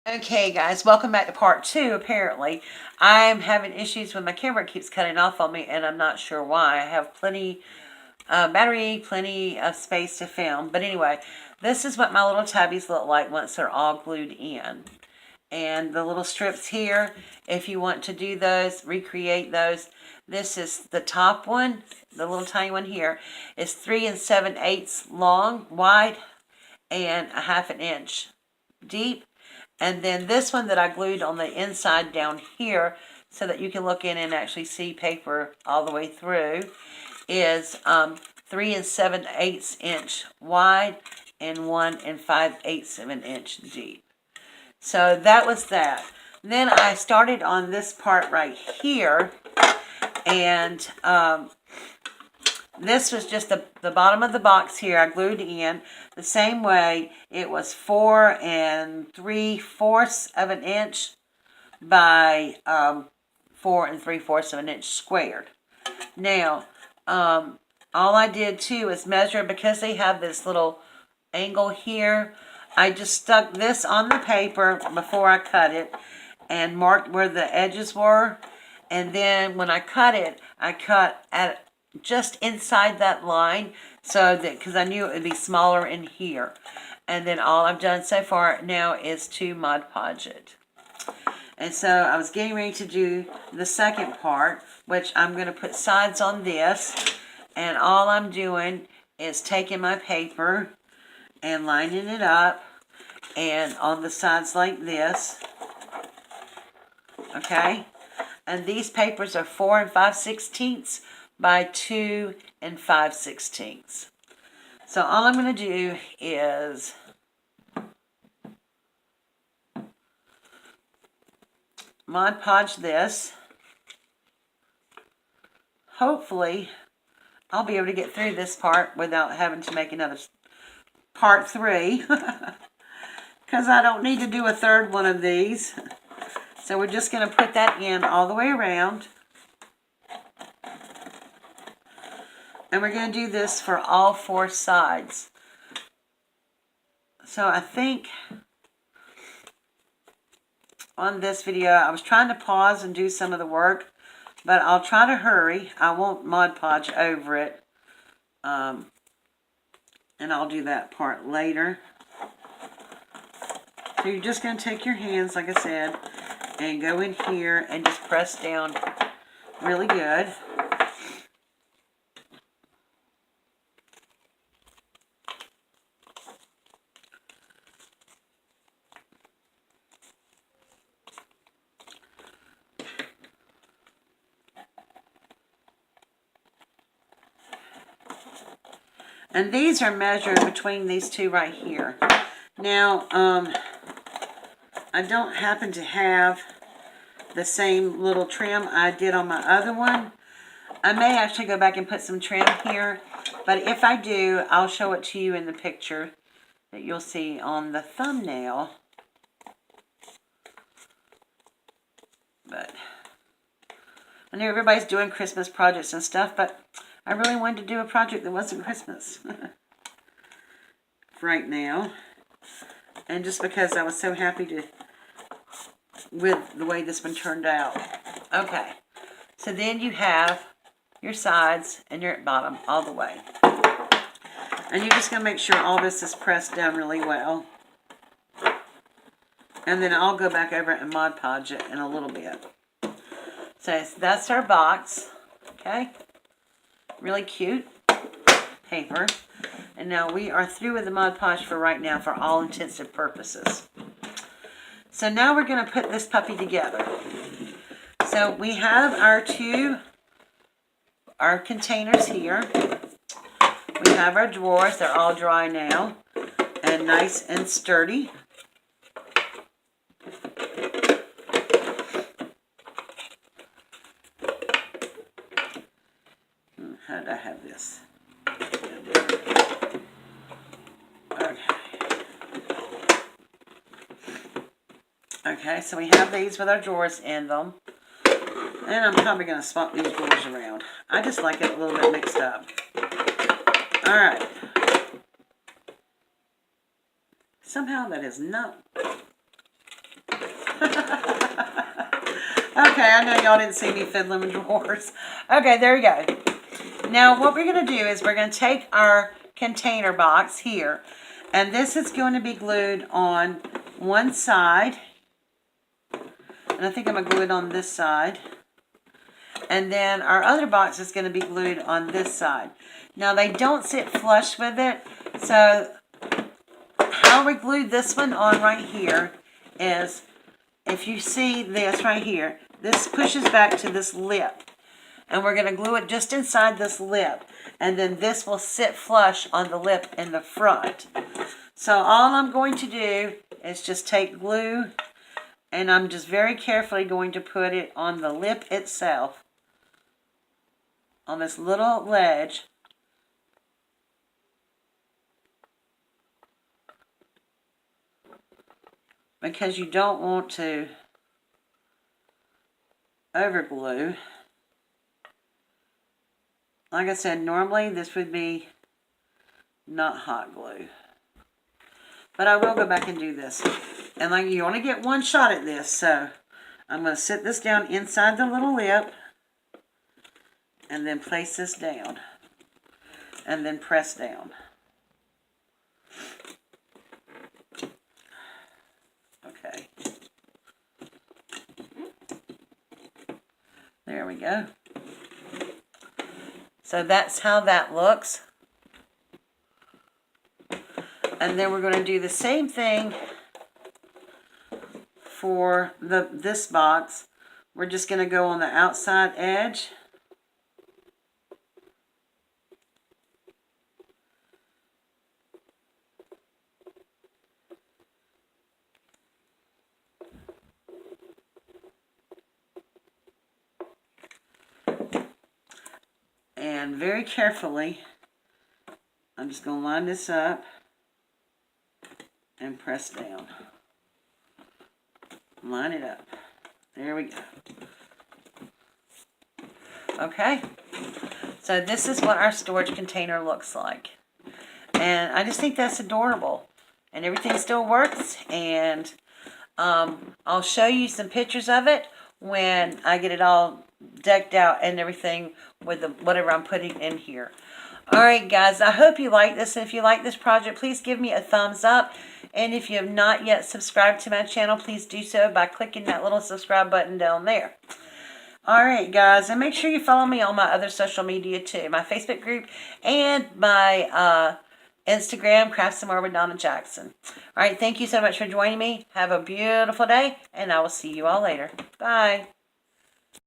Okay, guys, welcome back to part two. Apparently, I'm having issues with my camera. It keeps cutting off on me, and I'm not sure why. I have plenty battery, plenty of space to film. But anyway, this is what my little tabbies look like once they're all glued in. And the little strips here, if you want to do those, recreate those. This is the top one, the little tiny one here, is 3 7/8 long, wide, and a 1/2 inch deep. And then this one that I glued on the inside down here so that you can look in and actually see paper all the way through is 3 7/8 inch wide and 1 5/8 of an inch deep. So that was that. Then I started on this part right here, and this was just the bottom of the box here. I glued in the same way. It was 4 3/4 of an inch by 4 3/4 of an inch squared. Now, all I did too is measure, because they have this little angle here. I just stuck this on the paper before I cut it and marked where the edges were. And then when I cut it, I cut at just inside that line, so that, because I knew it would be smaller in here. And then all I've done so far now is to Mod Podge it. And so I was getting ready to do the second part, which I'm going to put sides on this. And all I'm doing is taking my paper and lining it up, and on the sides like this. Okay? And these papers are 4 5/16 by 2 5/16. So all I'm going to do is Mod Podge this. Hopefully, I'll be able to get through this part without having to make another part 3. Because I don't need to do a third one of these. So we're just going to put that in all the way around. And we're going to do this for all 4 sides. So I think on this video, I was trying to pause and do some of the work, but I'll try to hurry. I won't Mod Podge over it. And I'll do that part later. So you're just going to take your hands, like I said, and go in here and just press down really good. And these are measured between these two right here. Now, I don't happen to have the same little trim I did on my other one. I may actually go back and put some trim here, but if I do, I'll show it to you in the picture that you'll see on the thumbnail. But I know everybody's doing Christmas projects and stuff, but I really wanted to do a project that wasn't Christmas right now. And just because I was so happy with the way this one turned out. Okay, so then you have your sides and your bottom all the way. And you're just going to make sure all this is pressed down really well. And then I'll go back over and Mod Podge it in a little bit. So that's our box. Okay, really cute paper. And now we are through with the Mod Podge for right now, for all intents and purposes. So now we're going to put this puppy together. So we have our containers here. We have our drawers. They're all dry now and nice and sturdy. How did I have this? Okay, so we have these with our drawers in them. And I'm probably going to swap these drawers around. I just like it a little bit mixed up. Alright. Somehow that is not Okay, I know y'all didn't see me fiddling with drawers. Okay, there we go. Now what we're going to do is we're going to take our container box here, and this is going to be glued on one side, and I think I'm going to glue it on this side, and then our other box is going to be glued on this side. Now they don't sit flush with it, so how we glued this one on right here is, if you see this right here, this pushes back to this lip. And we're going to glue it just inside this lip. And then this will sit flush on the lip in the front. So all I'm going to do is just take glue, and I'm just very carefully going to put it on the lip itself, on this little ledge. Because you don't want to overglue. Like I said, normally this would be not hot glue. But I will go back and do this. And like, you only get one shot at this, so I'm going to sit this down inside the little lip and then place this down and then press down. Okay. There we go. So that's how that looks. And then we're going to do the same thing for this box. We're just going to go on the outside edge. And very carefully, I'm just going to line this up and press down. Line it up. There we go. Okay. So this is what our storage container looks like. And I just think that's adorable. And everything still works. And I'll show you some pictures of it when I get it all decked out and everything with whatever I'm putting in here. Alright guys, I hope you like this. And if you like this project, please give me a thumbs up. And if you have not yet subscribed to my channel, please do so by clicking that little subscribe button down there. Alright guys, and make sure you follow me on my other social media too. My Facebook group and my Instagram, Craft Some More with Donna Jackson. Alright, thank you so much for joining me. Have a beautiful day, and I will see you all later. Bye.